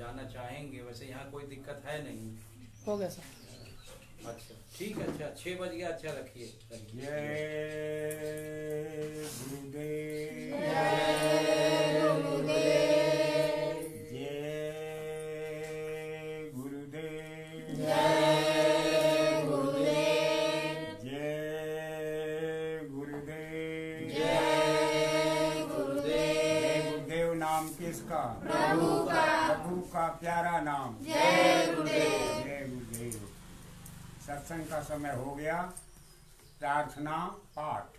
जाना चाहेंगे, वैसे यहाँ कोई दिक्कत है नहीं। हो गया सर। अच्छा ठीक है, अच्छा 6 बज गया, अच्छा रखिए। जय गुरुदेव। जय गुरुदेव। जय गुरुदेव। जय गुरुदेव। जय गुरुदेव। जय गुरुदेव। गुरुदेव नाम किसका? प्रभु का। प्रभु का प्यारा नाम। जय गुरुदेव। जय गुरुदेव। सत्संग का समय हो गया। प्रार्थना पाठ।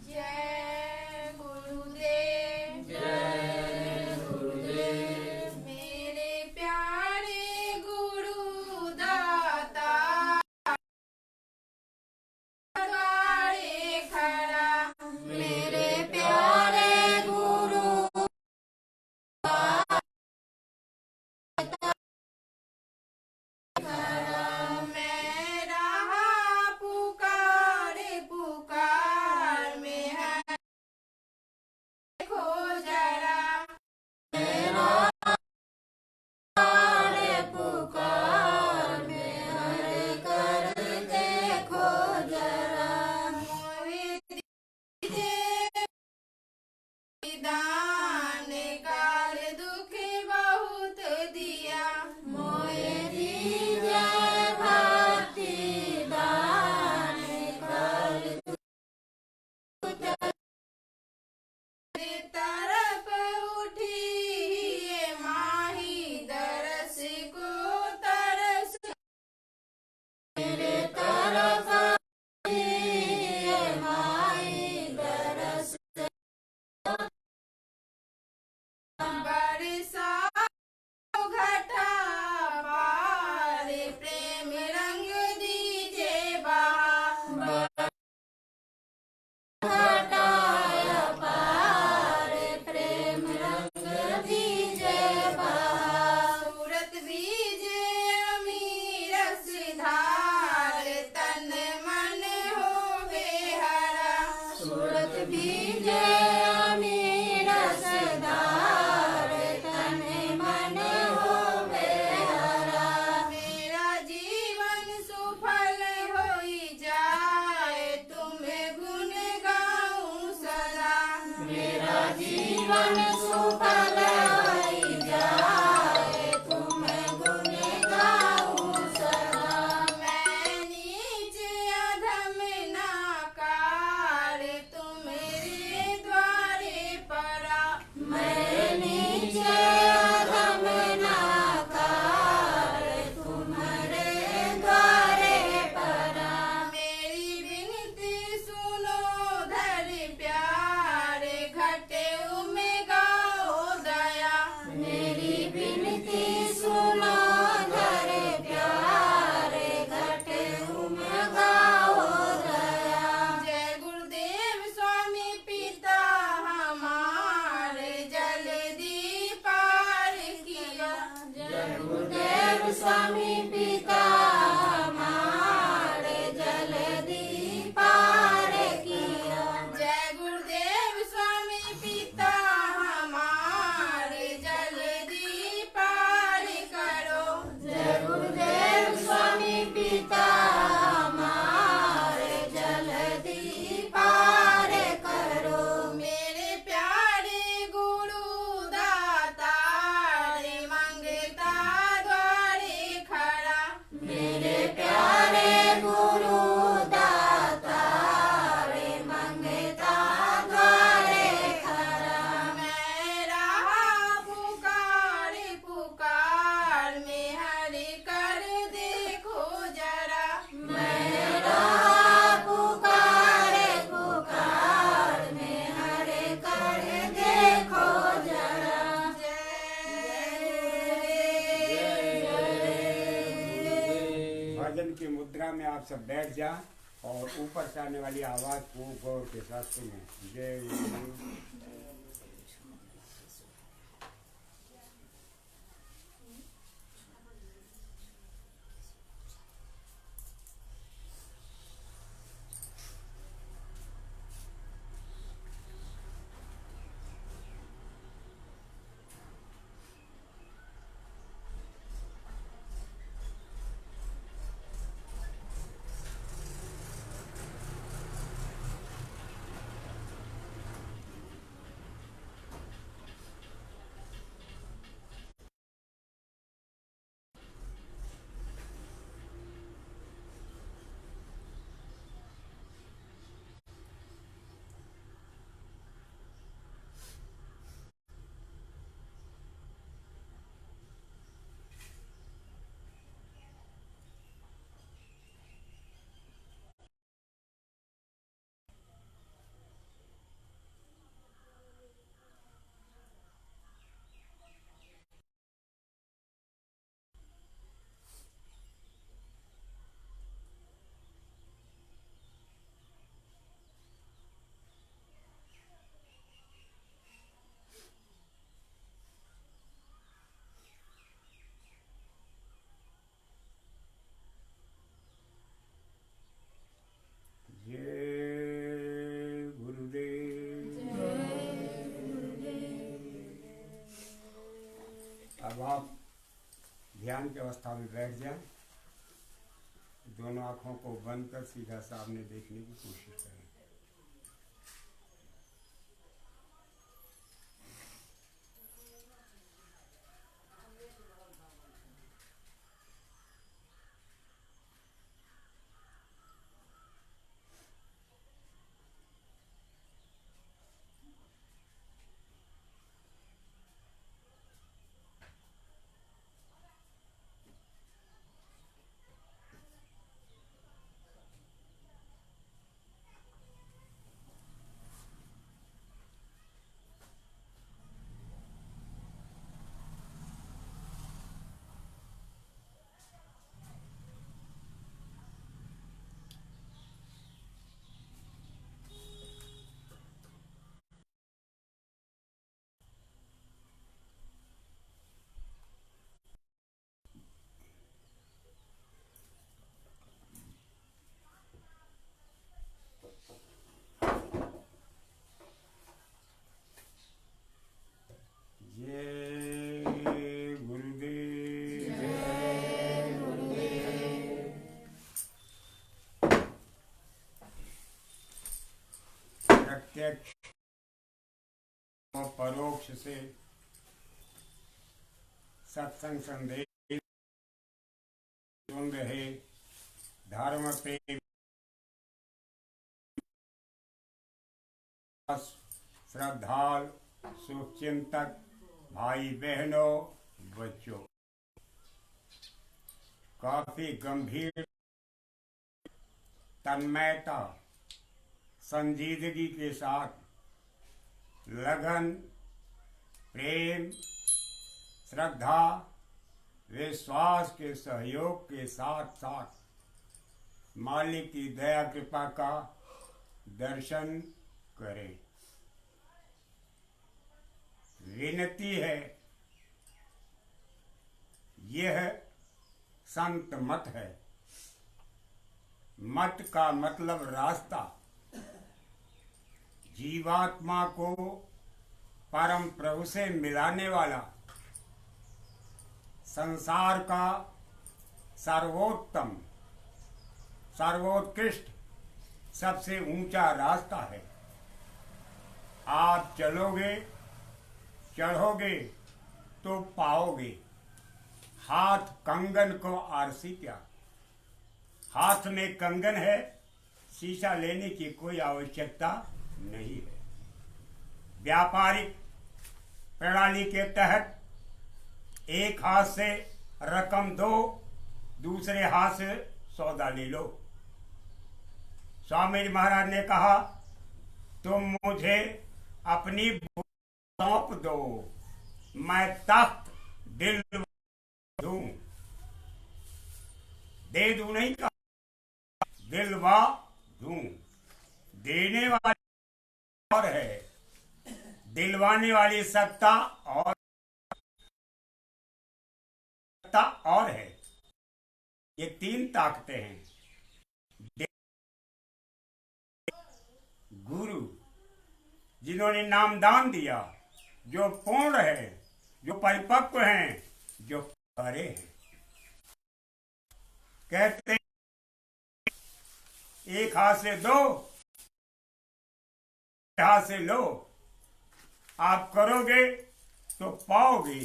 जय गुरुदेव। जय गुरुदेव। मेरे प्यारे गुरुदाता द्वारे खड़ा, मेरे प्यारे गुरु मैं रहा पुकार पुकार में है देखो जरा, मेरा पुकार में हर कर देखो जरा, मोहे दीजिए दान काल दुख बहुत दिया, मोहे दीजिए भक्ति दान काल तरफ उठी ये माही दरस को तरस, मेरे तरफ ये माही दरस बरसा घटा पार प्रेम रंग दीजे बहा, घटाया पार प्रेम रंग दीजे बहा, सूरत बीजे अमीरस धार तन मन होवे हरा, सूरत बीजे अमीरस धार तन मन होवे हरा, मेरा जीवन सुफल होई जाए तुम्हें गुण गाऊं सदा, मेरा जीवन सुफल होई जाए तुम्हें गुण गाऊं सदा, मैं नीच अधम नाकार तुम्हारे द्वारे परा, मैं नीच अधम नाकार तुम्हारे द्वारे परा, मेरी विनती सुनो धर प्यारे घटे में गाओ दया, मेरी विनती सुनो धर प्यारे घटे में गाओ दया, जय गुरुदेव स्वामी पिता हमारे जल्दी पार किया, जय गुरुदेव स्वामी पिता हमारे जल्दी पार किया, जय गुरुदेव स्वामी पिता हमारे जल्दी पार करो, जय गुरुदेव स्वामी पिता हमारे जल्दी पार करो, मेरे प्यारे गुरु दाता रे मंगता द्वारे खड़ा, मेरे प्यारे गुरु दाता रे मंगता द्वारे खड़ा, मैं रहा पुकार पुकार में हरि कर देखो जरा, मैं रहा पुकार पुकार में हरि कर देखो जरा, भजन की मुद्रा में आप सब बैठ जा और ऊपर से आने वाली आवाज को गौर के साथ सुने। जय गुरुदेव। अब आप ध्यान की अवस्था में बैठ जाएं। दोनों आँखों को बंद कर सीधा सामने देखने की कोशिश करें। प्रत्यक्ष और परोक्ष से सत्संग संदेश सुन रहे धर्म पे श्रद्धालु शुभचिंतक भाई बहनों बच्चों, काफी गंभीर तन्मयता संजीदगी के साथ लगन प्रेम श्रद्धा विश्वास के सहयोग के साथ साथ मालिक की दया कृपा का दर्शन करें। विनती है, यह संत मत है। मत का मतलब रास्ता, जीवात्मा को परम प्रभु से मिलाने वाला संसार का सर्वोत्तम सर्वोत्कृष्ट सबसे ऊंचा रास्ता है। आप चलोगे चढ़ोगे तो पाओगे। हाथ कंगन को आरसी क्या, हाथ में कंगन है, शीशा लेने की कोई आवश्यकता नहीं है। व्यापारिक प्रणाली के तहत एक हाथ से रकम दो, दूसरे हाथ से सौदा ले लो। स्वामी जी महाराज ने कहा, तुम मुझे अपनी सौंप दो, मैं तख्त दिल दूं। दे दूं नहीं कहा, दिलवा दूं। देने वाली और है, दिलवाने वाली सत्ता और है। ये तीन ताकतें हैं। गुरु जिन्होंने नामदान दिया, जो पूर्ण है, जो परिपक्व हैं, जो खरे हैं। कहते एक हाथ से दो, हाथ से लो। आप करोगे तो पाओगे,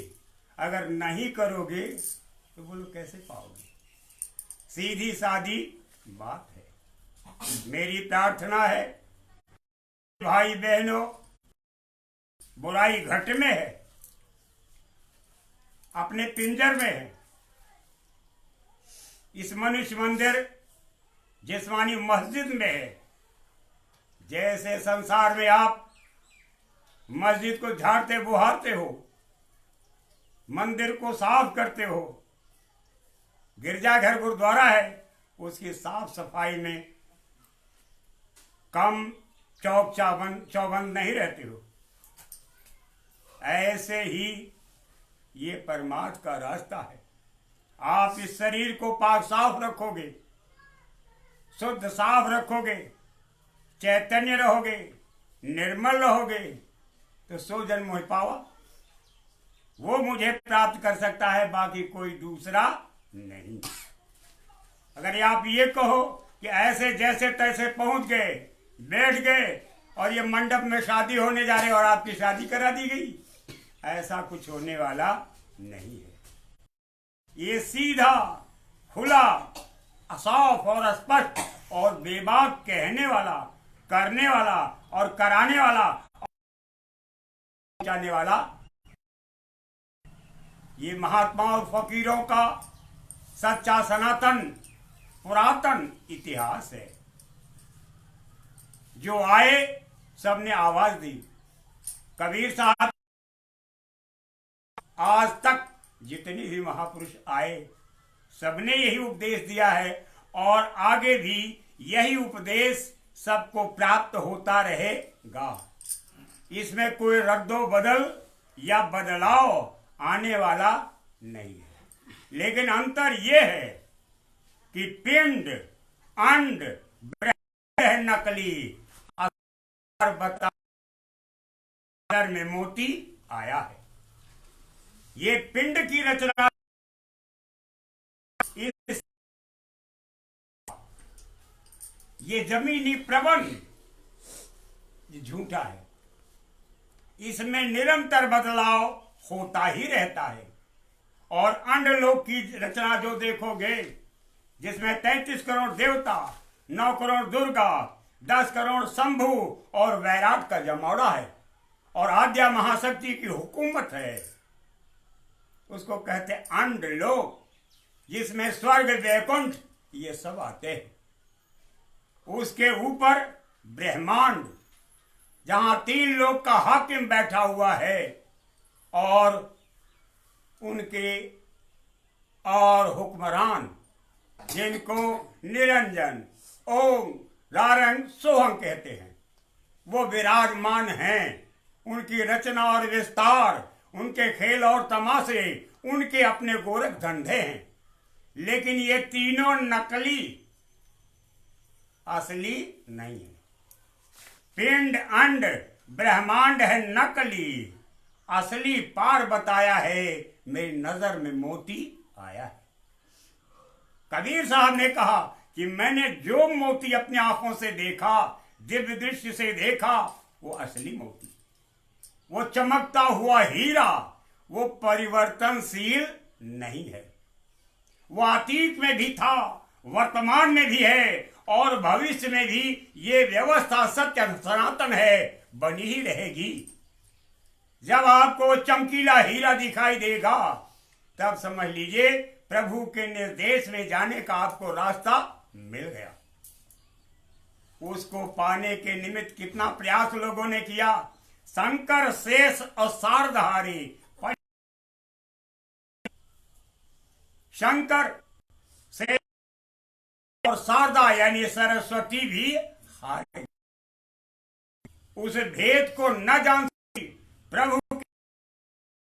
अगर नहीं करोगे तो बोलो कैसे पाओगे। सीधी सादी बात है। मेरी प्रार्थना है भाई बहनों, बुराई घट में है, अपने पिंजर में है। इस मनुष्य मंदिर जिस्मानी मस्जिद में है। जैसे संसार में आप मस्जिद को झाड़ते बुहारते हो, मंदिर को साफ करते हो, गिरजाघर गुरुद्वारा है, उसकी साफ सफाई में कम चौक चौबंद नहीं रहते हो। ऐसे ही ये परमार्थ का रास्ता है। आप इस शरीर को पाक साफ रखोगे, शुद्ध साफ रखोगे, चैतन्य रहोगे, निर्मल रहोगे, तो सो जन्म हो पावा। वो मुझे प्राप्त कर सकता है, बाकी कोई दूसरा नहीं। अगर आप ये कहो कि ऐसे जैसे तैसे पहुंच गए, बैठ गए और ये मंडप में शादी होने जा रहे और आपकी शादी करा दी गई, ऐसा कुछ होने वाला नहीं है। ये सीधा खुला साफ और स्पष्ट और बेबाक कहने वाला, करने वाला और कराने वाला, पहुंचाने वाला ये महात्मा और फकीरों का सच्चा सनातन पुरातन इतिहास है। जो आए सबने आवाज दी। कबीर साहब आज तक जितने भी महापुरुष आए सबने यही उपदेश दिया है और आगे भी यही उपदेश सबको प्राप्त होता रहेगा। इसमें कोई रद्दो बदल या बदलाव आने वाला नहीं है। लेकिन अंतर यह है कि पिंड अंड ब्रह्म नकली बता में मोती आया है। ये पिंड की रचना ये जमीनी प्रबंध ये झूठा है। इसमें निरंतर बदलाव होता ही रहता है। और अंडलोक की रचना जो देखोगे, जिसमें 33 करोड़ देवता, 9 करोड़ दुर्गा, 10 करोड़ शंभु और वैराट का जमावड़ा है और आद्या महाशक्ति की हुकूमत है, उसको कहते अंडलोक, जिसमें स्वर्ग वैकुंठ ये सब आते हैं। उसके ऊपर ब्रह्मांड, जहां 3 लोक का हाकिम बैठा हुआ है और उनके और हुक्मरान, जिनको निरंजन, ओम, रारंग, सोहंग कहते हैं, वो विराजमान हैं। उनकी रचना और विस्तार, उनके खेल और तमाशे, उनके अपने गोरख धंधे हैं। लेकिन ये तीनों नकली, असली नहीं है। पिंड अंड ब्रह्मांड है नकली, असली पार बताया है, मेरी नजर में मोती आया है। कबीर साहब ने कहा कि मैंने जो मोती अपनी आंखों से देखा, दिव्य दृष्टि से देखा, वो असली मोती, वो चमकता हुआ हीरा, वो परिवर्तनशील नहीं है। वो अतीत में भी था, वर्तमान में भी है और भविष्य में भी ये व्यवस्था सत्य सनातन है, बनी ही रहेगी। जब आपको चमकीला हीरा दिखाई देगा तब समझ लीजिए प्रभु के निर्देश में जाने का आपको रास्ता मिल गया। उसको पाने के निमित्त कितना प्रयास लोगों ने किया। शंकर शेष और शारदहारी, शंकर शेष और शारदा यानी सरस्वती भी हारे। उस भेद को न जान प्रभु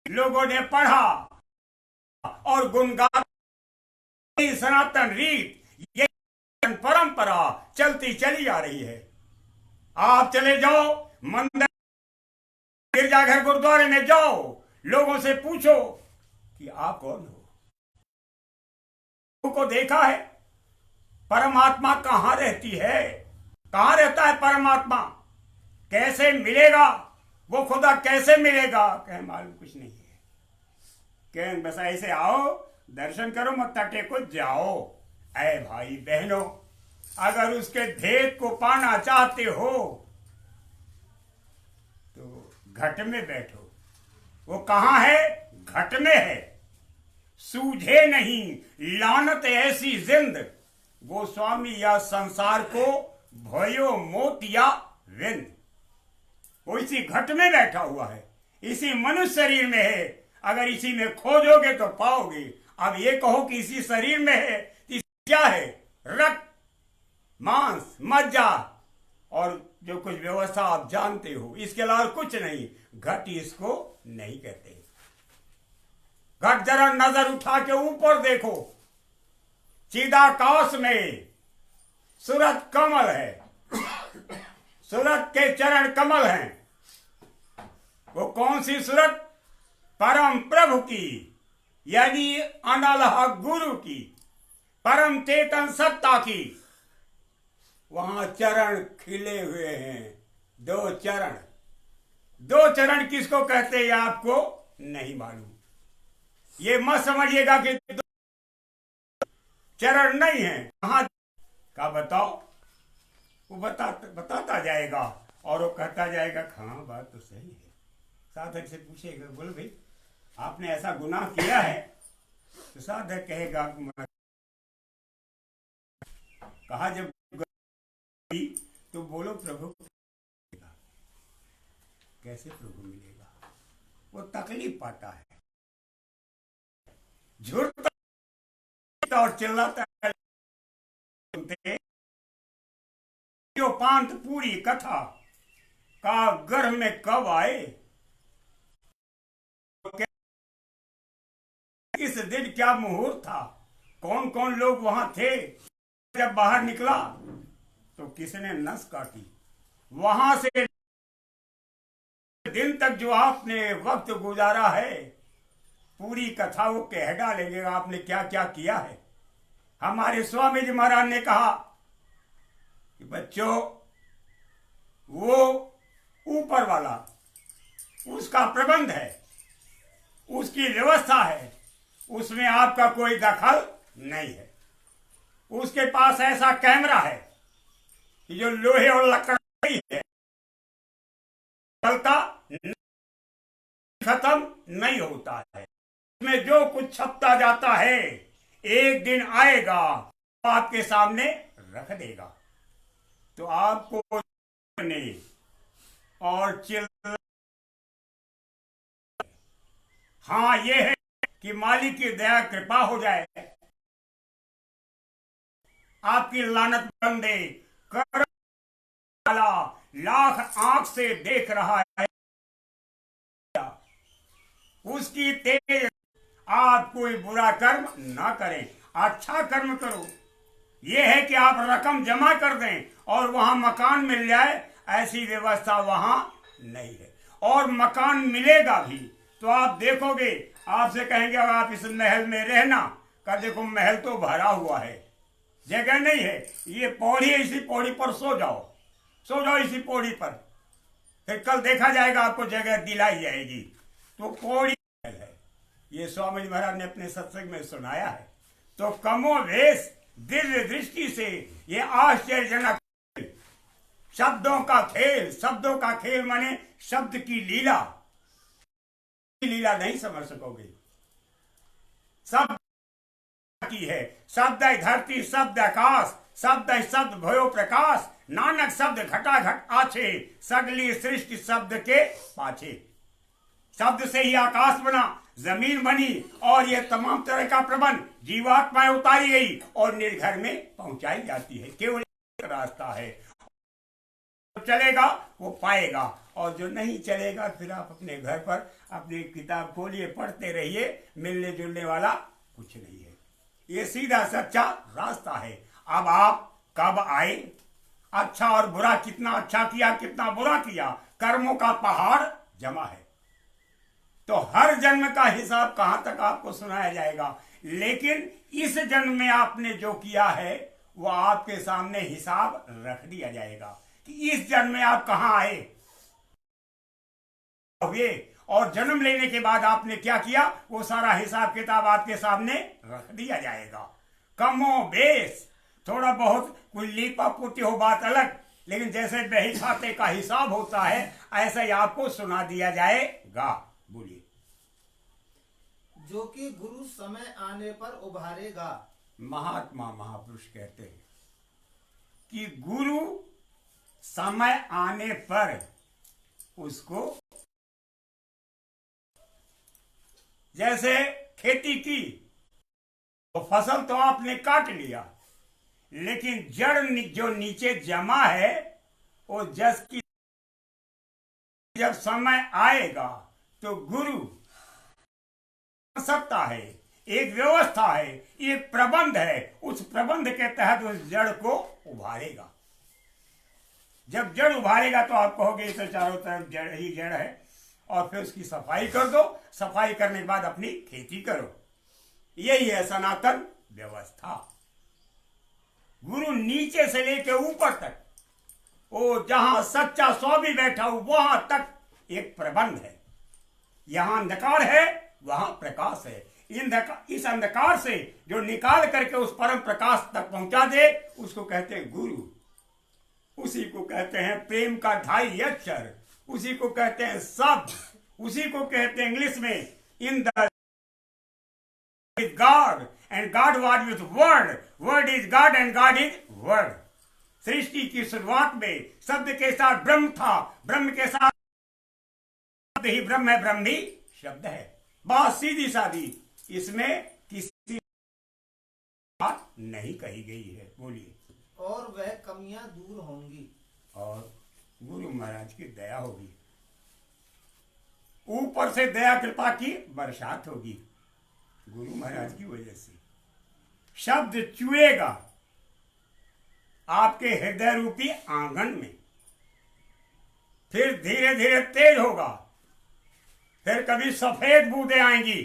लोगों ने पढ़ा और गुणगान, सनातन रीत, ये परंपरा चलती चली आ रही है। आप चले जाओ मंदिर, गिरजाघर, गुरुद्वारे में जाओ, लोगों से पूछो कि आप कौन हो, को देखा है? परमात्मा कहां रहती है? कहां रहता है परमात्मा? कैसे मिलेगा वो खुदा? कैसे मिलेगा? कहे मालूम कुछ नहीं है। कहें बस ऐसे आओ, दर्शन करो, मत्था टेको, जाओ। ऐ भाई बहनों, अगर उसके भेद को पाना चाहते हो तो घट में बैठो। वो कहां है? घट में है। सूझे नहीं लानत ऐसी जिंद, गोस्वामी या संसार को भयो मोतिया विंद। वो इसी घट में बैठा हुआ है, इसी मनुष्य शरीर में है। अगर इसी में खोजोगे तो पाओगे। अब ये कहो कि इसी शरीर में है, क्या है? रक्त, मांस, मज्जा और जो कुछ व्यवस्था आप जानते हो, इसके अलावा कुछ नहीं। घट इसको नहीं कहते। घट जरा नजर उठा के ऊपर देखो, चिदाकाश में सूरत कमल है, सूरत के चरण कमल हैं। वो कौन सी सूरत? परम प्रभु की, यानी अनलह गुरु की, परम चेतन सत्ता की, वहां चरण खिले हुए हैं। दो चरण, दो चरण किसको कहते हैं आपको नहीं मालूम। ये मत समझिएगा कि दो चरण नहीं है। कहां का बताओ, वो बताता जाएगा और वो कहता जाएगा हाँ बात तो सही है। साधक से पूछेगा, बोल भाई आपने ऐसा गुनाह किया है? तो साधक कहेगा कहा जब तो बोलो प्रभु, कैसे प्रभु मिलेगा? वो तकलीफ पाता है, झुरता और चिल्लाता है। जो पांत पूरी कथा का गर्भ में कब आए, किस दिन क्या मुहूर्त था, कौन कौन लोग वहां थे, जब बाहर निकला तो किसने नस काटी, वहां से दिन तक जो आपने वक्त गुजारा है, पूरी कथा वो कह डालेगा आपने क्या क्या किया है। हमारे स्वामी जी महाराज ने कहा कि बच्चों, वो ऊपर वाला उसका प्रबंध है, उसकी व्यवस्था है, उसमें आपका कोई दखल नहीं है। उसके पास ऐसा कैमरा है कि जो लोहे और लकड़ी है, चलता खत्म नहीं होता है, उसमें जो कुछ छपता जाता है एक दिन आएगा आपके सामने रख देगा। तो आपको और हाँ ये है कि मालिक की दया कृपा हो जाए, आपकी लानत बंदे कर वाला लाख आंख से देख रहा है, उसकी तेज आप कोई बुरा कर्म ना करें, अच्छा कर्म करो। यह है कि आप रकम जमा कर दें और वहां मकान मिल जाए, ऐसी व्यवस्था वहां नहीं है। और मकान मिलेगा भी तो आप देखोगे, आपसे कहेंगे अब आप इस महल में रहना, कर देखो महल तो भरा हुआ है, जगह नहीं है, ये पौड़ी है, इसी पौड़ी पर सो जाओ इसी पौड़ी पर, फिर कल देखा जाएगा आपको जगह दिलाई जाएगी। तो पौड़ी है, ये स्वामी जी महाराज ने अपने सत्संग में सुनाया है। तो कमोवेश दिव्य दृष्टि से ये आश्चर्यजनक शब्दों का खेल माने शब्द की लीला नहीं समझ सकोगे। शब्द की है, शब्द धरती, शब्द आकाश, शब्द भयो प्रकाश, नानक शब्द घटा घट आछे, सगली सृष्टि शब्द के पाछे। शब्द से ही आकाश बना, जमीन बनी, और ये तमाम तरह का प्रबंध जीवात्माएं उतारी गई और निर्घर में पहुंचाई जाती है। केवल एक रास्ता है, चलेगा वो पाएगा, और जो नहीं चलेगा फिर आप अपने घर पर अपनी किताब खोलिए, पढ़ते रहिए, मिलने जुलने वाला कुछ नहीं है। ये सीधा सच्चा रास्ता है। अब आप कब आए, अच्छा और बुरा, कितना अच्छा किया कितना बुरा किया, कर्मों का पहाड़ जमा है। तो हर जन्म का हिसाब कहां तक आपको सुनाया जाएगा, लेकिन इस जन्म में आपने जो किया है वो आपके सामने हिसाब रख दिया जाएगा कि इस जन्म में आप कहां आए हुए और जन्म लेने के बाद आपने क्या किया, वो सारा हिसाब किताब आपके सामने रख दिया जाएगा। कमो बेस थोड़ा बहुत कोई लीपा पुटी हो बात अलग, लेकिन जैसे बही खाते का हिसाब होता है ऐसा ही आपको सुना दिया जाएगा। बोलिए। जो कि गुरु समय आने पर उभारेगा। महात्मा महापुरुष कहते हैं कि गुरु समय आने पर उसको, जैसे खेती की तो फसल तो आपने काट लिया, लेकिन जड़ जो नीचे जमा है वो जस की, जब समय आएगा तो गुरु सत्ता है, एक व्यवस्था है, एक प्रबंध है, उस प्रबंध के तहत उस जड़ को उभारेगा। जब जड़ उभारेगा तो आप कहोगे तो चारों तरफ जड़ ही जड़ है, और फिर उसकी सफाई कर दो। सफाई करने के बाद अपनी खेती करो। यही है सनातन व्यवस्था। गुरु नीचे से लेकर ऊपर तक, वो जहां सच्चा स्वामी बैठा हो वहां तक एक प्रबंध है। यहां अंधकार है, वहां प्रकाश है। इस अंधकार से जो निकाल करके उस परम प्रकाश तक पहुंचा दे, उसको कहते हैं गुरु। उसी को कहते हैं प्रेम का 2.5 अक्षर, उसी को कहते हैं शब्द, उसी को कहते हैं इंग्लिश में in the God and God was with word, word is God and God is word. सृष्टि की शुरुआत में शब्द के साथ ब्रह्म था, ब्रह्म के साथ शब्द ही ब्रह्म है, ब्रह्म ही शब्द है। बात सीधी सादी, इसमें किसी बात नहीं कही गई है। बोलिए। और वह कमियां दूर होंगी और गुरु महाराज की दया होगी, ऊपर से दया कृपा की बरसात होगी। गुरु महाराज की वजह से शब्द चुएगा आपके हृदय रूपी आंगन में, फिर धीरे धीरे तेज होगा, फिर कभी सफेद बूंदें आएंगी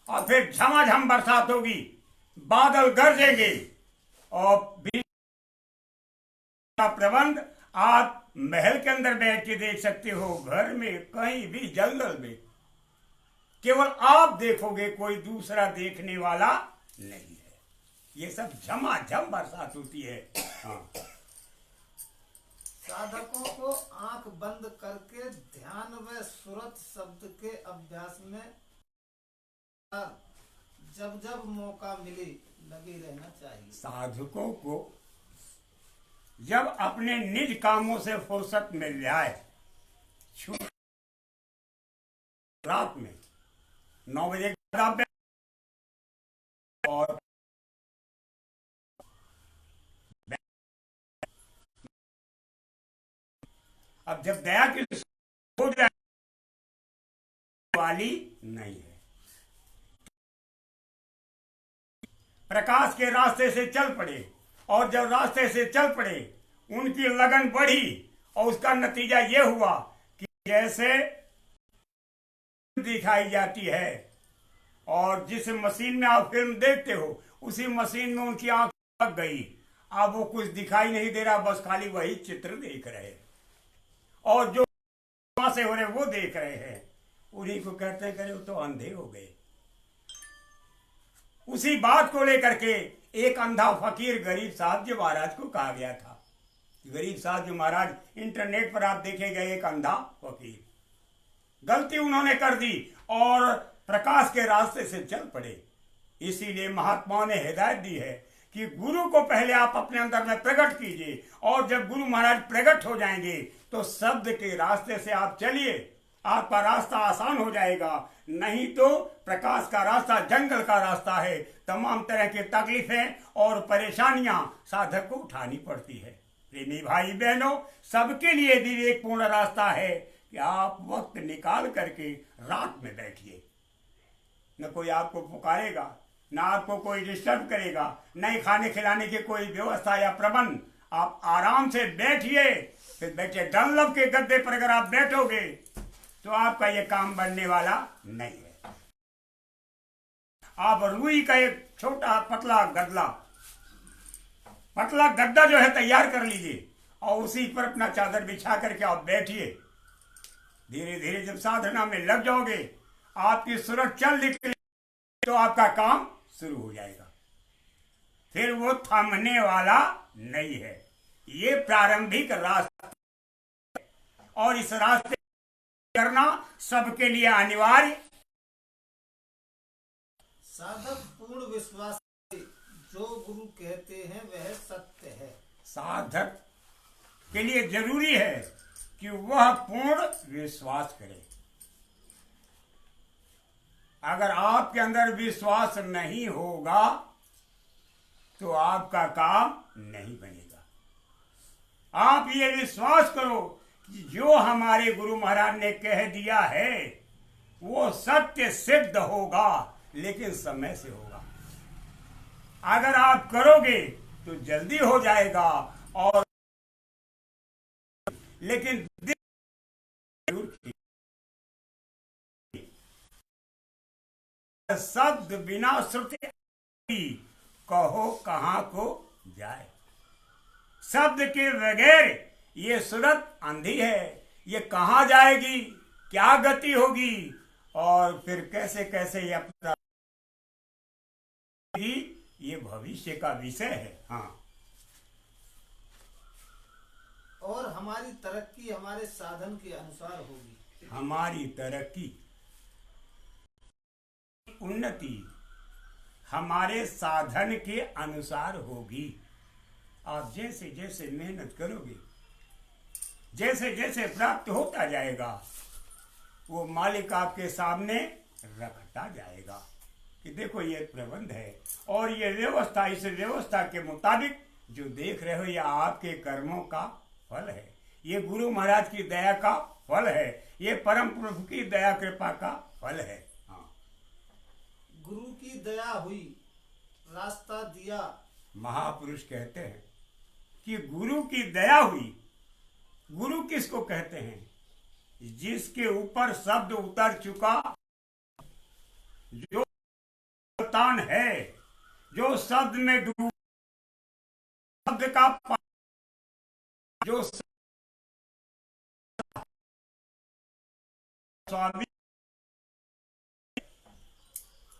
और फिर झमाझम बरसात होगी, बादल गरजेंगे। और प्रबंध आप महल के अंदर बैठ के देख सकते हो, घर में, कहीं भी, जंगल में, केवल आप देखोगे, कोई दूसरा देखने वाला नहीं है। ये सब झमाझम बरसात होती है। हाँ। साधकों को आंख बंद करके ध्यान व सुरत शब्द के अभ्यास में जब जब मौका मिले लगे रहना चाहिए। साधकों को जब अपने निज कामों से फुर्सत मिल जाए, रात में 9 बजे और अब जब दया की हो जाए वाली नहीं है, प्रकाश के रास्ते से चल पड़े। और जब रास्ते से चल पड़े, उनकी लगन बढ़ी और उसका नतीजा यह हुआ कि जैसे दिखाई जाती है और जिस मशीन में आप फिल्म देखते हो, उसी मशीन में उनकी आंख लग गई। अब वो कुछ दिखाई नहीं दे रहा, बस खाली वही चित्र देख रहे हैं और जो वहां से हो रहे वो देख रहे हैं। उन्हीं को कहते हैं करे वो तो अंधे हो गए। उसी बात को लेकर के एक अंधा फकीर गरीब साहब जी महाराज को कहा गया था। गरीब साहब जी महाराज, इंटरनेट पर आप देखेंगे, एक अंधा फकीर, गलती उन्होंने कर दी और प्रकाश के रास्ते से चल पड़े। इसीलिए महात्माओं ने हिदायत दी है कि गुरु को पहले आप अपने अंदर में प्रकट कीजिए, और जब गुरु महाराज प्रकट हो जाएंगे तो शब्द के रास्ते से आप चलिए, आपका रास्ता आसान हो जाएगा। नहीं तो प्रकाश का रास्ता जंगल का रास्ता है, तमाम तरह की तकलीफें और परेशानियां साधक को उठानी पड़ती है। प्रेमी भाई बहनों, सबके लिए विवेकपूर्ण रास्ता है कि आप वक्त निकाल करके रात में बैठिए। न कोई आपको पुकारेगा, न आपको कोई डिस्टर्ब करेगा, न ही खाने खिलाने की कोई व्यवस्था या प्रबंध। आप आराम से बैठिए, फिर बैठे डनलप के गद्दे पर अगर आप बैठोगे तो आपका ये काम बनने वाला नहीं है। आप रुई का एक छोटा पतला गद्दा जो है तैयार कर लीजिए और उसी पर अपना चादर बिछा करके आप बैठिए। धीरे धीरे जब साधना में लग जाओगे, आपकी सूरत चल निकले तो आपका काम शुरू हो जाएगा। फिर वो थमने वाला नहीं है। ये प्रारंभिक रास्ता और इस रास्ते करना सबके लिए अनिवार्य। साधक पूर्ण विश्वास, जो गुरु कहते हैं वह सत्य है। साधक के लिए जरूरी है कि वह पूर्ण विश्वास करे। अगर आपके अंदर विश्वास नहीं होगा तो आपका काम नहीं बनेगा। आप ये विश्वास करो कि जो हमारे गुरु महाराज ने कह दिया है वो सत्य सिद्ध होगा, लेकिन समय से होगा। अगर आप करोगे तो जल्दी हो जाएगा, और लेकिन शब्द बिना श्रुति कहो कहाँ को जाए। शब्द के बगैर ये सूरत अंधी है, ये कहाँ जाएगी, क्या गति होगी और फिर कैसे कैसे ये अपना, ये भविष्य का विषय है। हाँ, और हमारी तरक्की हमारे साधन के अनुसार होगी। हमारी तरक्की उन्नति हमारे साधन के अनुसार होगी। आप जैसे जैसे मेहनत करोगे, जैसे जैसे प्राप्त होता जाएगा, वो मालिक आपके सामने रखता जाएगा कि देखो ये प्रबंध है और ये व्यवस्था, इस व्यवस्था के मुताबिक जो देख रहे हो ये आपके कर्मों का फल है, ये गुरु महाराज की दया का फल है, ये परम प्रभु की दया कृपा का फल है। हाँ, गुरु की दया हुई, रास्ता दिया। महापुरुष कहते हैं कि गुरु की दया हुई। गुरु किसको कहते हैं? जिसके ऊपर शब्द उतर चुका, जो तान है, जो शब्द में डूब, शब्द का जो स्वामी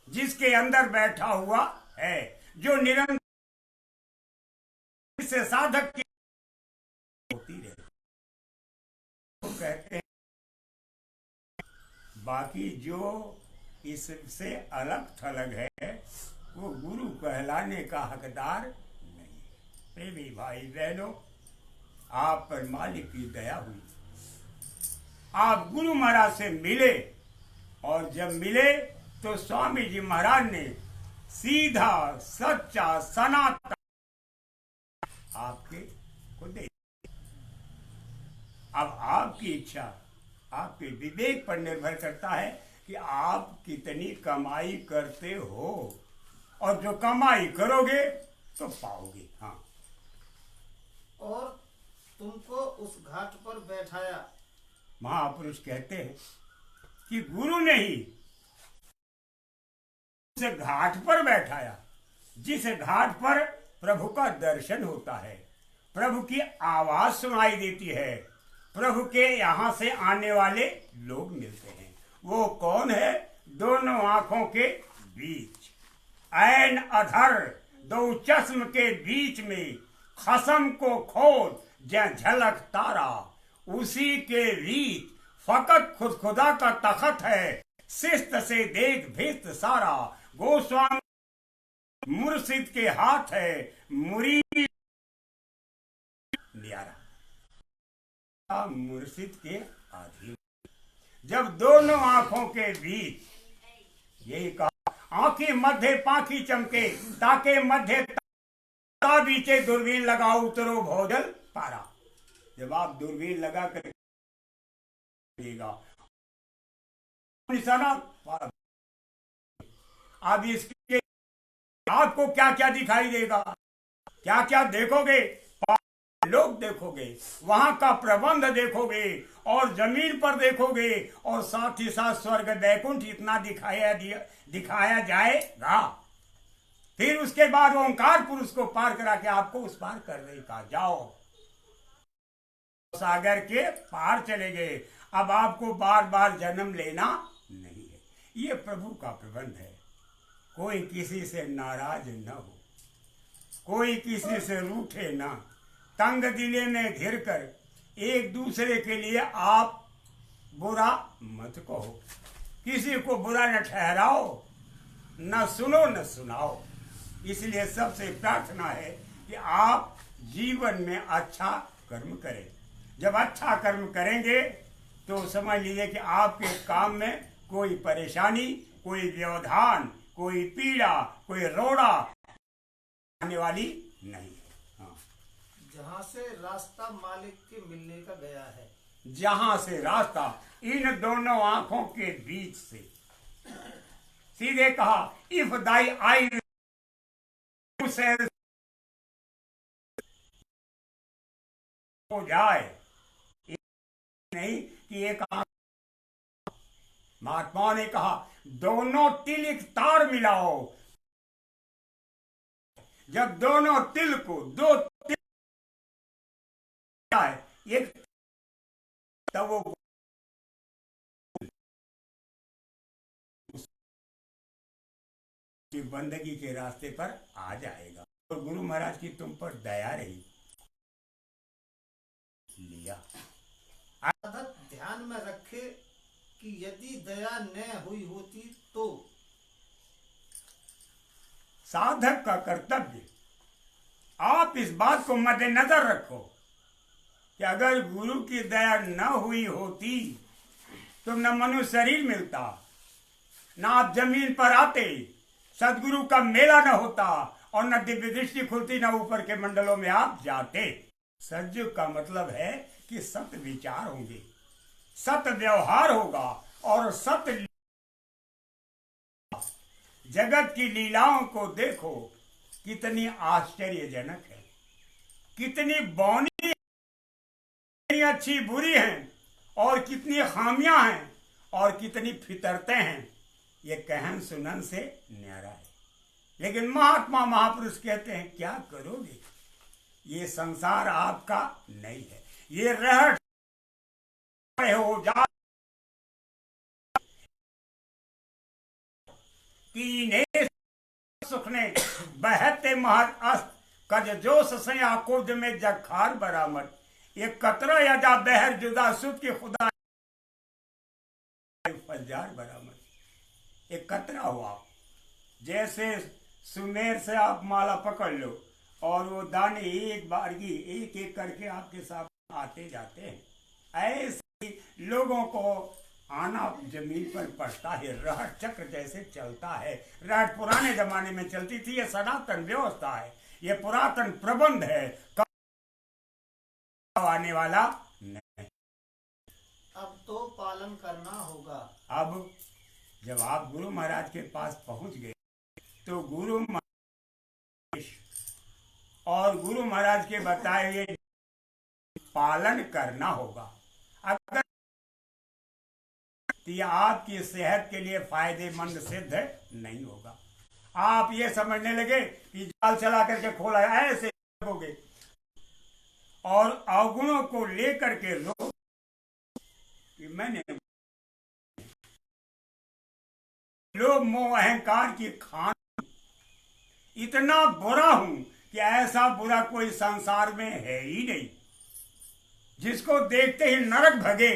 जिसके अंदर बैठा हुआ है, जो निरंतर से साधक की होती रहे, तो कहते हैं। बाकी जो इससे अलग थलग है वो गुरु कहलाने का हकदार नहीं। प्रेमी भाई बहनों, आप पर मालिक की दया हुई, आप गुरु महाराज से मिले और जब मिले तो स्वामी जी महाराज ने सीधा सच्चा सनातन आपके को दे। अब आपकी इच्छा आपके विवेक पर निर्भर करता है कि आप कितनी कमाई करते हो और जो कमाई करोगे तो पाओगे। हाँ, और तुमको उस घाट पर बैठाया। महापुरुष कहते हैं कि गुरु ने ही उसे घाट पर बैठाया, जिस घाट पर प्रभु का दर्शन होता है, प्रभु की आवाज सुनाई देती है, प्रभु के यहाँ से आने वाले लोग मिलते हैं। वो कौन है? दोनों आंखों के बीच, ऐन अधर दो चश्म के बीच में खसम को खोद जय झलक तारा, उसी के बीच फकत खुद खुदा का तखत है, शिस्त से देख भेद सारा, गोस्वामी मुर्शिद के हाथ है मुरीद न्यारा, मुर्शिद के अधीन। जब दोनों आंखों के बीच, यही कहा, आंखें मध्य पाखी चमके, ताके मध्य बीचे दूरबीन लगाओ उतरो भोजल पारा। जब आप दूरबीन लगा कर अब इसके आपको क्या क्या दिखाई देगा, क्या क्या देखोगे? लोग देखोगे, वहां का प्रबंध देखोगे और जमीन पर देखोगे और साथ ही साथ स्वर्ग वैकुंठ इतना दिखाया जाएगा। फिर उसके बाद ओंकार पुरुष को पार करा के आपको उस पार करने का, जाओ सागर के पार चले गए। अब आपको बार बार जन्म लेना नहीं है। ये प्रभु का प्रबंध है। कोई किसी से नाराज न हो, कोई किसी से रूठे ना, तंग दिले में घिर कर एक दूसरे के लिए आप बुरा मत कहो, किसी को बुरा न ठहराओ, न सुनो न सुनाओ। इसलिए सबसे प्रार्थना है कि आप जीवन में अच्छा कर्म करें। जब अच्छा कर्म करेंगे तो समझ लीजिए कि आपके काम में कोई परेशानी, कोई व्यवधान, कोई पीड़ा, कोई रोड़ा आने वाली नहीं है। हाँ। जहाँ से रास्ता मालिक के मिलने का गया है, जहां से रास्ता इन दोनों आंखों के बीच से, सीधे कहा, इफ दाई आई हो जाए, नहीं कि एक आंख महात्माओं ने कहा दोनों तिल एक तार मिलाओ, जब दोनों तिल को दो तिल एक, तब वो बंदगी के रास्ते पर आ जाएगा। और गुरु महाराज की तुम पर दया रही, लिया। साधक ध्यान में रखे कि यदि दया न हुई होती तो साधक का कर्तव्य, आप इस बात को मद्देनजर रखो कि अगर गुरु की दया न हुई होती तो न मनुष्य शरीर मिलता, न आप जमीन पर आते, सदगुरु का मेला न होता और न दिव्य दृष्टि खुलती, न ऊपर के मंडलों में आप जाते। सतयुग का मतलब है कि सत्य विचार होंगे, सत्य व्यवहार होगा और सत्य जगत की लीलाओं को देखो कितनी आश्चर्यजनक है, कितनी बौनी, कितनी अच्छी बुरी हैं और कितनी खामियां हैं और कितनी फितरतें हैं। ये कहन सुनन से न्यारा है। लेकिन महात्मा महापुरुष कहते हैं क्या करोगे, ये संसार आपका नहीं है, ये रह हो जा कीने सुखने बहते महत अस्त कज जोश से आकोज में जखार बरामद। ये कतरा यजा बहर जुदा सुध की खुदा फजार बरामद। एक कतरा हुआ, जैसे सुमेर से आप माला पकड़ लो और वो दाने एक बारगी एक एक करके आपके साथ आते जाते हैं, ऐसे लोगों को आना जमीन पर पड़ता है। रहट चक्र जैसे चलता है, रहट पुराने जमाने में चलती थी, ये सनातन व्यवस्था है, ये पुरातन प्रबंध है, आने वाला नहीं। अब तो पालन करना होगा। अब जब आप गुरु महाराज के पास पहुंच गए तो गुरु महाराज और गुरु महाराज के बताए हुए पालन करना होगा। अगर तो यह आपकी सेहत के लिए फायदेमंद सिद्ध नहीं होगा। आप ये समझने लगे कि जाल चला करके खोला ऐसे लगोगे और अवगुणों को लेकर के लोग कि मैंने लोभ मोह अहंकार की खान इतना बुरा हूं कि ऐसा बुरा कोई संसार में है ही नहीं, जिसको देखते ही नरक भगे।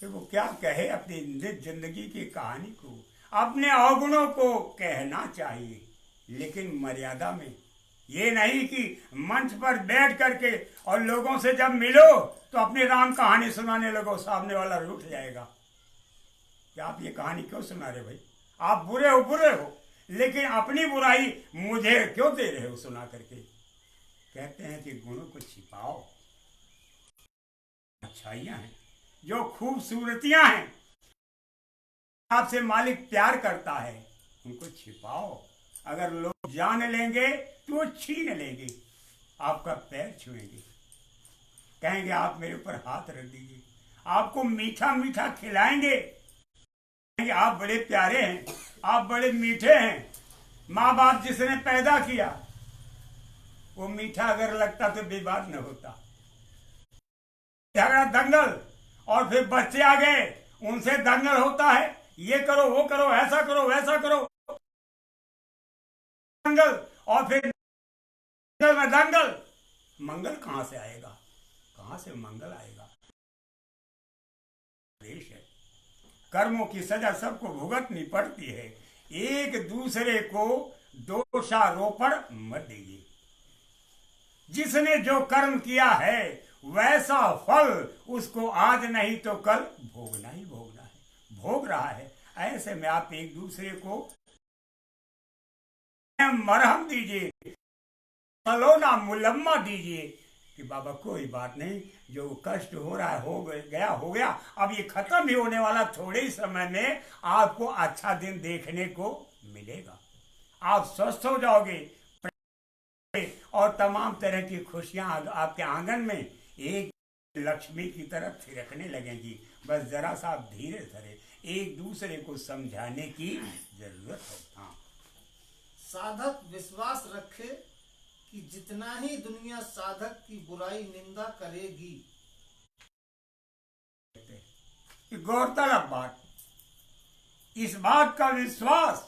तो वो क्या कहे अपनी जिंदगी की कहानी को, अपने अवगुणों को कहना चाहिए, लेकिन मर्यादा में। ये नहीं कि मंच पर बैठ करके और लोगों से जब मिलो तो अपनी राम कहानी सुनाने लगो, सामने वाला रूठ जाएगा कि आप ये कहानी क्यों सुना रहे भाई, आप बुरे हो, लेकिन अपनी बुराई मुझे क्यों दे रहे हो सुना करके। कहते हैं कि गुणों को छिपाओ, अच्छाइयां हैं, जो खूबसूरतियां हैं, आपसे मालिक प्यार करता है, उनको छिपाओ। अगर लोग जान लेंगे तो वो छीन लेंगे, आपका पैर छुएंगे, कहेंगे आप मेरे ऊपर हाथ रख दीजिए, आपको मीठा मीठा खिलाएंगे, कहेंगे आप बड़े प्यारे हैं, आप बड़े मीठे हैं। माँ बाप जिसने पैदा किया वो मीठा अगर लगता तो विवाद न होता, झगड़ा दंगल, और फिर बच्चे आ गए उनसे दंगल होता है, ये करो वो करो, ऐसा करो वैसा करो, दंगल, और फिर में दंगल। मंगल कहां से आएगा, कहां से मंगल आएगा। देश है, कर्मों की सजा सबको भुगतनी पड़ती है, एक दूसरे को दोषारोपण मत दीजिए। जिसने जो कर्म किया है वैसा फल उसको आज नहीं तो कल भोगना ही भोगना है, भोग रहा है। ऐसे में आप एक दूसरे को मरहम दीजिए, सलोना मुलम्मा दीजिए कि बाबा कोई बात नहीं, जो कष्ट हो रहा है हो गया, अब ये खत्म ही होने वाला, थोड़े ही समय में आपको अच्छा दिन देखने को मिलेगा, आप स्वस्थ हो जाओगे और तमाम तरह की खुशियां आपके आंगन में एक लक्ष्मी की तरफ थिरकने लगेंगी। बस जरा सा आप धीरे धरे एक दूसरे को समझाने की जरूरत है। हाँ, साधक विश्वास रखे कि जितना ही दुनिया साधक की बुराई निंदा करेगी, गौरतलब बात, इस बात का विश्वास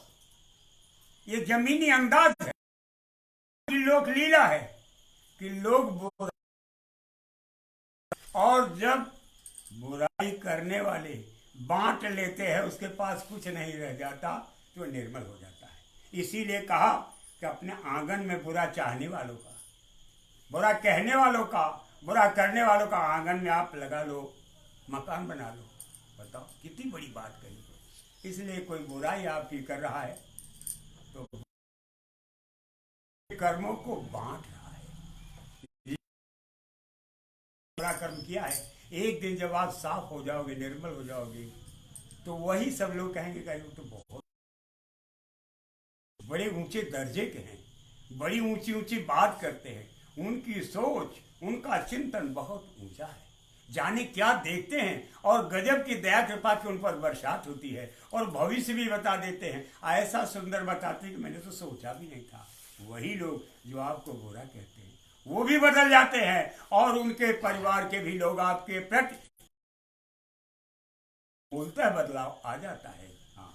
ये जमीनी अंदाज है, लोक लीला है कि लोग और जब बुराई करने वाले बांट लेते हैं, उसके पास कुछ नहीं रह जाता तो निर्मल हो जाता है। इसीलिए कहा कि अपने आंगन में बुरा चाहने वालों का, बुरा कहने वालों का, बुरा करने वालों का आंगन में आप लगा लो, मकान बना लो। बताओ कितनी बड़ी बात कही। इसलिए कोई बुराई आपकी कर रहा है तो कर्मों को बांट रहा है। बुरा कर्म किया है, एक दिन जब आप साफ हो जाओगे, निर्मल हो जाओगे, तो वही सब लोग कहेंगे कि वो तो बहुत बड़े ऊंचे दर्जे के हैं, बड़ी ऊंची ऊंची बात करते हैं, उनकी सोच, उनका चिंतन बहुत ऊंचा है, जाने क्या देखते हैं, और गजब की दया कृपा की उन पर बरसात होती है, और भविष्य भी बता देते हैं, ऐसा सुंदर बताते हैं कि मैंने तो सोचा भी नहीं था। वही लोग जो आपको बुरा कहते हैं वो भी बदल जाते हैं, और उनके परिवार के भी लोग आपके प्रति बोलता है, बदलाव आ जाता है। हाँ,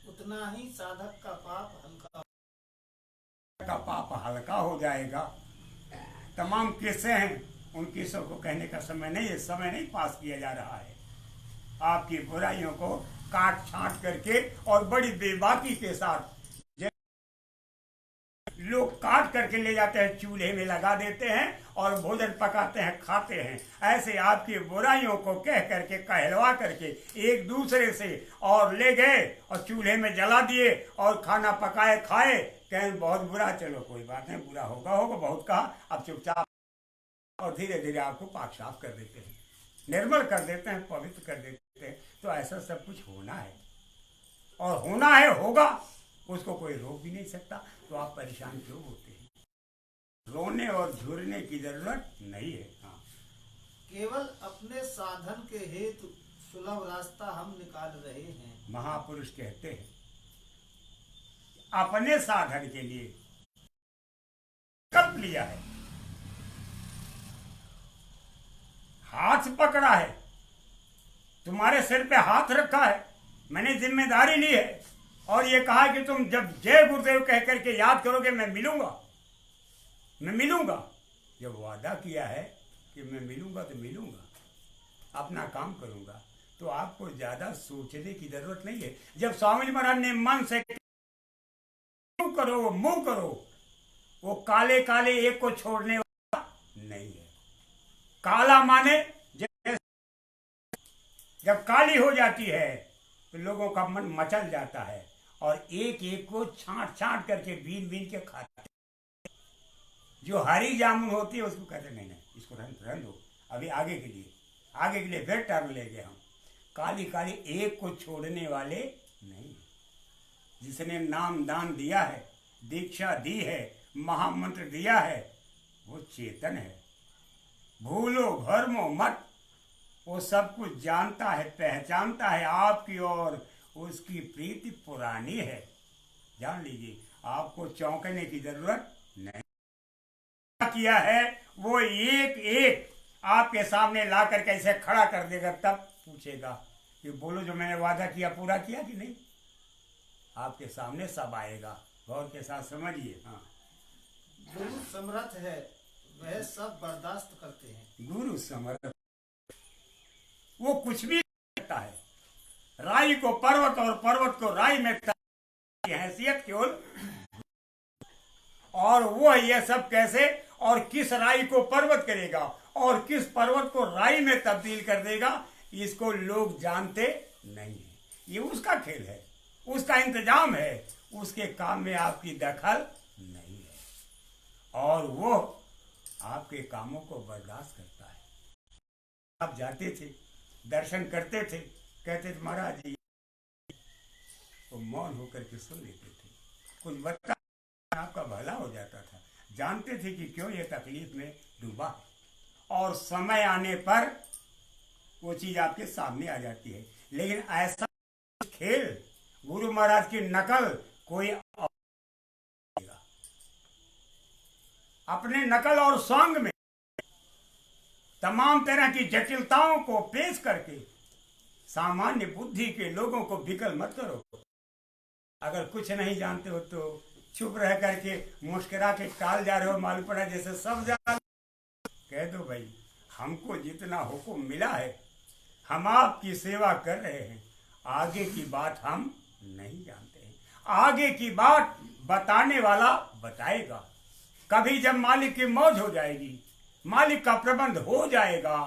उतना ही साधक का पाप हल्का हो जाएगा। तमाम किस्से हैं, उन किस्सों को कहने का समय नहीं है, समय नहीं पास किया जा रहा है। आपकी बुराइयों को काट छांट करके और बड़ी बेबाकी के साथ लोग काट करके ले जाते हैं, चूल्हे में लगा देते हैं और भोजन पकाते हैं, खाते हैं। ऐसे आपकी बुराइयों को कह करके, कहलवा करके एक दूसरे से और ले गए और चूल्हे में जला दिए और खाना पकाए, खाए, कहें बहुत बुरा, चलो कोई बात नहीं, बुरा होगा होगा, बहुत कहा, अब चुपचाप, और धीरे धीरे आपको पाक साफ कर देते हैं, निर्मल कर देते हैं, पवित्र कर देते हैं। तो ऐसा सब कुछ होना है, और होना है, होगा, उसको कोई रोक भी नहीं सकता। तो आप परेशान क्यों होते हैं? रोने और झुरने की जरूरत नहीं है। हाँ, केवल अपने साधन के हेतु सुलभ रास्ता हम निकाल रहे हैं। महापुरुष कहते हैं अपने साधन के लिए कब लिया है, हाथ पकड़ा है, तुम्हारे सिर पे हाथ रखा है, मैंने जिम्मेदारी ली है, और ये कहा कि तुम जब जय गुरुदेव कह करके याद करोगे, मैं मिलूंगा, मैं मिलूंगा। जब वादा किया है कि मैं मिलूंगा तो मिलूंगा, अपना काम करूंगा, तो आपको ज्यादा सोचने की जरूरत नहीं है। जब स्वामी महाराज ने मन से करो, मुंह करो, वो काले काले एक को छोड़ने वाला नहीं है। काला माने जब काली हो जाती है तो लोगों का मन मचल जाता है, और एक एक को छांट छांट करके बीन बीन के खाते। जो हरी जामुन होती है उसको कहते नहीं नहीं, इसको रन दो, अभी आगे के लिए फिर टर्न ले गए हम। काली काली एक को छोड़ने वाले नहीं। जिसने नाम दान दिया है, दीक्षा दी है, महामंत्र दिया है, वो चेतन है। भूलो भरमो मत, वो सब कुछ जानता है, पहचानता है आपकी, और उसकी प्रीति पुरानी है। जान लीजिए, आपको चौंकने की जरूरत नहीं। किया है वो एक एक आपके सामने ला कर कैसे खड़ा कर देगा, तब पूछेगा कि बोलो जो मैंने वादा किया पूरा किया कि नहीं। आपके सामने सब आएगा, गौर के साथ समझिए। हाँ, गुरु समर्थ है, वह सब बर्दाश्त करते हैं। गुरु समर्थ, वो कुछ भी करता है। राई को पर्वत और पर्वत को राई में हैसियत केवल, और वो ये सब कैसे और किस राई को पर्वत करेगा और किस पर्वत को राई में तब्दील कर देगा, इसको लोग जानते नहीं है। ये उसका खेल है, उसका इंतजाम है, उसके काम में आपकी दखल नहीं है, और वो आपके कामों को बर्दाश्त करता है। आप जाते थे, दर्शन करते थे, कहते थे महाराज जी, वो मौन होकर के सुन लेते थे, कुछ बता, आपका भला हो जाता था। जानते थे कि क्यों ये तकलीफ में डूबा, और समय आने पर वो चीज आपके सामने आ जाती है। लेकिन ऐसा खेल गुरु महाराज की नकल कोई अपने नकल और सॉन्ग में तमाम तरह की जटिलताओं को पेश करके सामान्य बुद्धि के लोगों को विकल मत करो। अगर कुछ नहीं जानते हो तो चुप रह करके मुस्कुरा के टाल जा रहे हो, मालूम पड़ा जैसे सब जान। कह दो भाई हमको जितना हुक्म मिला है हम आपकी सेवा कर रहे हैं, आगे की बात हम नहीं जानते हैं। आगे की बात बताने वाला बताएगा। कभी जब मालिक की मौज हो जाएगी, मालिक का प्रबंध हो जाएगा,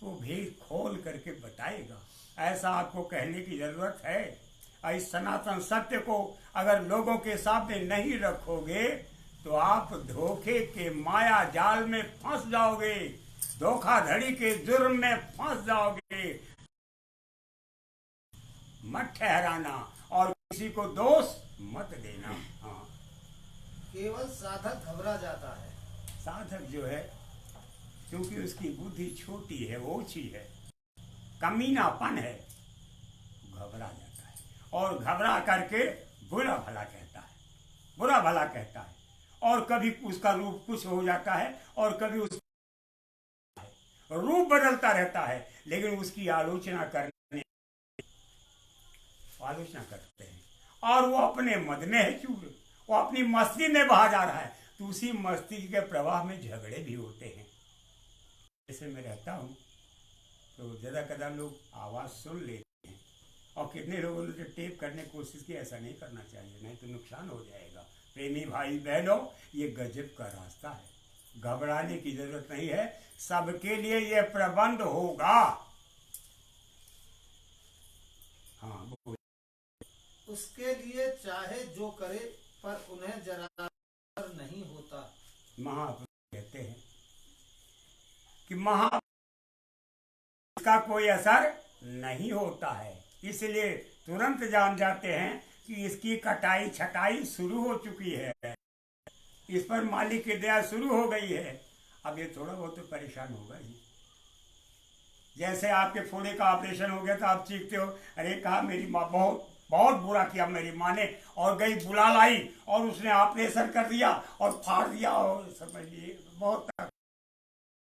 तो भेद खोल करके बताएगा। ऐसा आपको कहने की जरूरत है। इस सनातन सत्य को अगर लोगों के सामने नहीं रखोगे तो आप धोखे के माया जाल में फंस जाओगे, धोखाधड़ी के जुर्म में फंस जाओगे। मत ठहराना और किसी को दोष मत देना। हाँ, केवल साधक घबरा जाता है। साधक जो है क्योंकि उसकी बुद्धि छोटी है, ओछी है, कमीनापन है, घबरा जाता है और घबरा करके बुरा भला कहता है, बुरा भला कहता है। और कभी उसका रूप कुछ हो जाता है और कभी उस रूप बदलता रहता है, लेकिन उसकी आलोचना करते हैं और वो अपने मद में है चूर, वो अपनी मस्ती में बहा जा रहा है। तो उसी मस्ती के प्रवाह में झगड़े भी होते हैं। जैसे मैं रहता हूँ तो ज्यादा कदा लोग आवाज सुन लेते हैं और कितने लोगों ने तो टेप करने की कोशिश की। ऐसा नहीं करना चाहिए, नहीं तो नुकसान हो जाएगा। प्रेमी भाई बहनों, ये गजब का रास्ता है, घबराने की जरूरत नहीं है। सबके लिए ये प्रबंध होगा। हाँ, उसके लिए चाहे जो करे, पर उन्हें जरा नहीं होता। महापुरुष कहते हैं कि का कोई असर नहीं होता है, इसलिए तुरंत जान जाते हैं कि इसकी कटाई छटाई शुरू हो चुकी है, इस पर मालिक की दया शुरू हो गई है। अब ये थोड़ा बहुत तो परेशान होगा ही। जैसे आपके फोड़े का ऑपरेशन हो गया तो आप चीखते हो, अरे कहा मेरी माँ बहुत बहुत बुरा किया मेरी माँ ने, और गई बुला लाई और उसने ऑपरेशन कर दिया और फाड़ दिया, और समझिए बहुत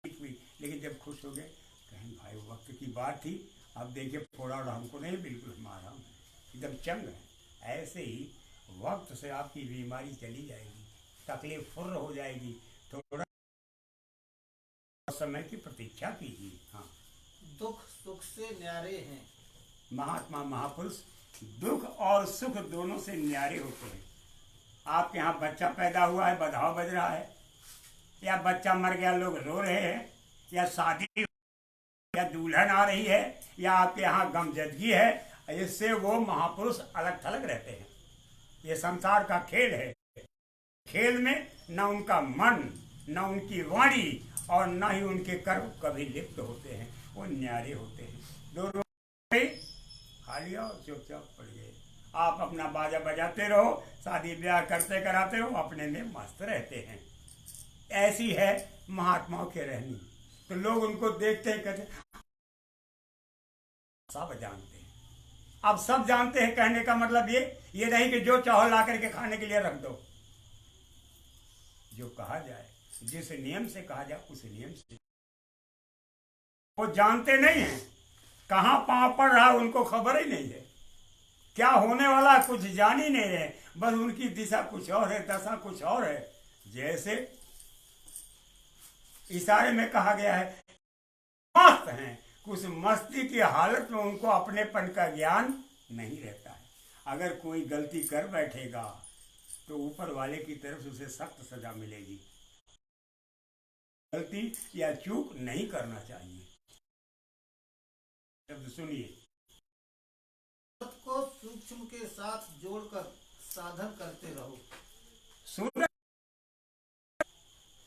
हुई। लेकिन जब खुश हो गए, कहें भाई वक्त की बात थी, अब देखिए फोड़ा और हमको नहीं, बिल्कुल हमारा एकदम चंग है। ऐसे ही वक्त से आपकी बीमारी चली जाएगी, तकलीफ फुर्र हो जाएगी। थोड़ा समय की प्रतीक्षा कीजिए। हाँ, दुख सुख से न्यारे हैं। महात्मा महापुरुष दुख और सुख दोनों से न्यारे होते हैं। आपके यहाँ बच्चा पैदा हुआ है, बधाव बज रहा है, या बच्चा मर गया लोग रो रहे हैं, या शादी या दुल्हन आ रही है, या आपके यहाँ गमजदगी है, इससे वो महापुरुष अलग थलग रहते हैं। ये संसार का खेल है। खेल में न उनका मन, न उनकी वाणी और न ही उनके कर्म कभी लिप्त होते हैं, वो न्यारे होते हैं। दोनों खा लिया और चुपचाप पड़ गए। आप अपना बाजा बजाते रहो, शादी ब्याह करते कराते रहो, अपने में मस्त रहते हैं। ऐसी है महात्माओं के रहनी। तो लोग उनको देखते हैं, कहते सब जानते हैं। अब सब जानते हैं कहने का मतलब ये नहीं कि जो चाहो ला करके खाने के लिए रख दो। जो कहा जाए, जिस नियम से कहा जाए उस नियम से। वो जानते नहीं है कहाँ पांव पड़ रहा है, उनको खबर ही नहीं है। क्या होने वाला कुछ जान ही नहीं रहे, बस उनकी दिशा कुछ और है, दशा कुछ और है। जैसे इशारे में कहा गया है, मस्त हैं, कुछ मस्ती की हालत में उनको अपनेपन का ज्ञान नहीं रहता है। अगर कोई गलती कर बैठेगा तो ऊपर वाले की तरफ से उसे सख्त सजा मिलेगी। गलती या चूक नहीं करना चाहिए। शब्द सुनिए, को सूक्ष्म के साथ जोड़कर साधन करते रहो।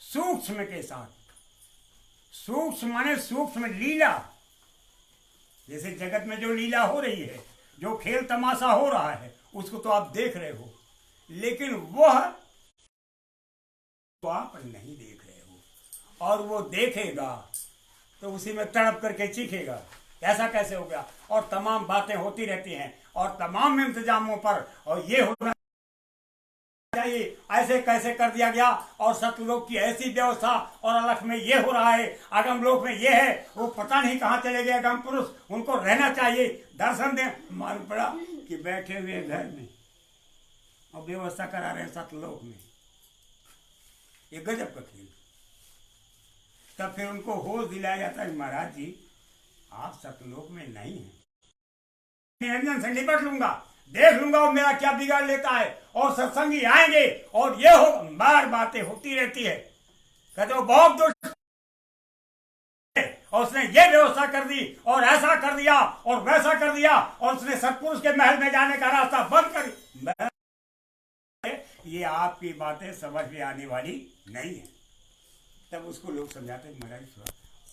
सूक्ष्म के साथ, सूक्ष्म माने सूक्ष्म लीला। जैसे जगत में जो लीला हो रही है, जो खेल तमाशा हो रहा है, उसको तो आप देख रहे हो, लेकिन वह तो आप नहीं देख रहे हो। और वो देखेगा तो उसी में तड़प करके चीखेगा, ऐसा कैसे हो गया, और तमाम बातें होती रहती हैं और तमाम इंतजामों पर, और ये होना चाहिए। ऐसे कैसे कर दिया गया, और सतलोक की ऐसी व्यवस्था, और अलख में ये हो रहा है, अगम लोक में ये है, वो पता नहीं कहाँ चले गए अगम पुरुष, उनको रहना चाहिए, दर्शन दें। मालूम पड़ा कि बैठे हुए घर में और व्यवस्था करा रहे हैं सतलोक में। ये गजब का खेल। तब फिर उनको होश दिलाया जाता है, महाराज जी आप सतलोक में नहीं हैं, निरंजन से निपट लूंगा, देख लूंगा वो मेरा क्या बिगाड़ लेता है, और सत्संगी आएंगे और ये हो, बार बातें होती रहती है। कहते वो बहुत दुष्ट, और उसने ये व्यवस्था कर दी और ऐसा कर दिया और वैसा कर दिया, और उसने सतपुरुष के महल में जाने का रास्ता बंद कर दिया। ये आपकी बातें समझ में आने वाली नहीं है। तब उसको लोग समझाते, महाराज थोड़ा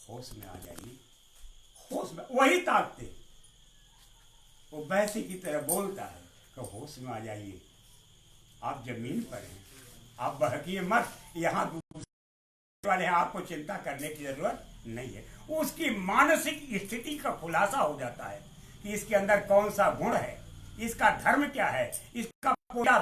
होश में आ जाइए, होश में। वही ताकते, वो वैसे की तरह बोलता है कि होश में आ जाइए, आप जमीन पर हैं, आप बहकिए मत, यहाँ दूसरे वाले हैं, आपको चिंता करने की जरूरत नहीं है। उसकी मानसिक स्थिति का खुलासा हो जाता है कि इसके अंदर कौन सा गुण है, इसका धर्म क्या है, इसका पूरा